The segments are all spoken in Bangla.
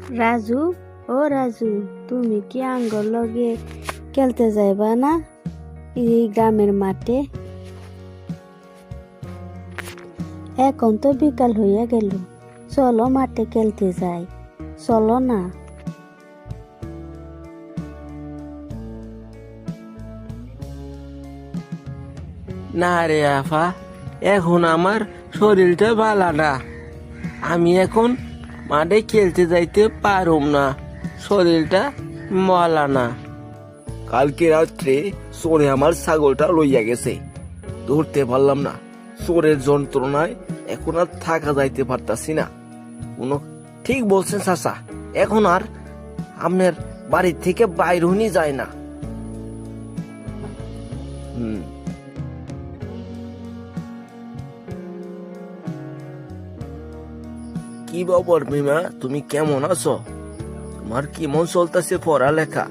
রাজু, ও রাজু, তুমি কি আঙ্গর লগে খেলতে যাইবা না এই গ্রামের মাঠে? এখন তো বিকাল হইয়া গেল, চলো মাঠে খেলতে যাই, চলো না? না রে আফা, এখন আমার শরীরটা ভালো না। আমি এখন মাঠে খেলতে যাইতে পারুম না, শরীরটা ভালো না। কালকে রাত্রে চোরে আমার ছাগলটা লইয়া গেছে, ধরতে পারলাম না। চোরের যন্ত্রণায় এখন আর থাকা যাইতে পারতাছি না। কোনো ঠিক বলছেন চাচা, এখন আর আপনার বাড়ির থেকে বাইর হনি যায় না। কি বাবর মিমা, তুমি কেমন আছো? তোমার কেমন চলতেছে পড়ালেখা?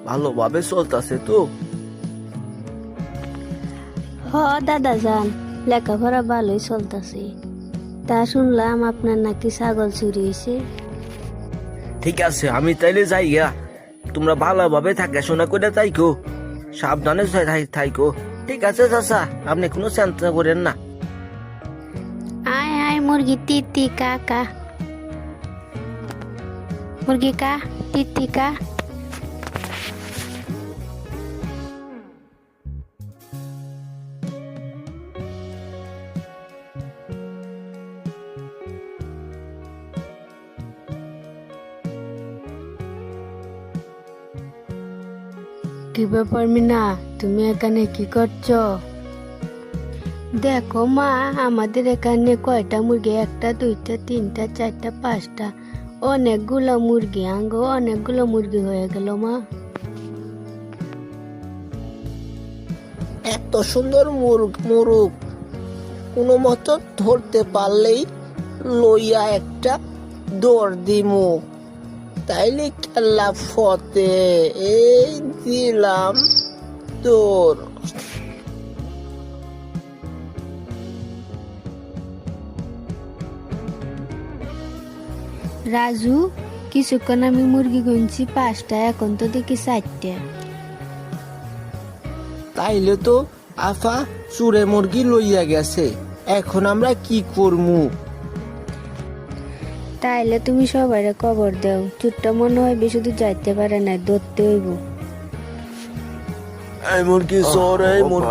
ভালোভাবে চলতেছে তো? হ দাদা যান, লেখাপড়া ভালোই চলতেছে। তা শুনলাম আপনার নাকি ছাগল চুরি হয়েছে। ঠিক আছে, আমি তাইলে যাই গা। তোমরা ভালোভাবে দেখাশোনা করে থাইকো, সাবধানে থাইকো। ঠিক আছে চাচা, আপনি কোনো চিন্তা করেন না। আয় আয় মুরগি তিতি কা কা, মুরগি কা তিতি কা। কি ব্যাপার মিনা, তুমি এখানে কি করছো? দেখো মা, আমাদের এখানে কয়টা মুরগি, একটা দুইটা তিনটা চারটা পাঁচটা, অনেকগুলো মুরগি, অনেকগুলো মুরগি হয়ে গেল মা। এত সুন্দর মুরুগ কোনো মতো ধরতে পারলেই লইয়া একটা দৌড় দিমু, তাইলে খেলা ফতে। এই দিলাম দৌড়। রাজু, কিছুক্ষণ আমি মুরগি গুনছি পাঁচটা, এখন তো দেখি চারটে। তাইলে তো আফা চুরে মুরগি লইয়া গেছে, এখন আমরা কি করমু? তাইলে তুমি সবাই কবর দাও, চুটটা মনে হয় বেশি দূর যাইতে পারে না, ধরতে হইব। এই মুরগি চোর, এই মুরগি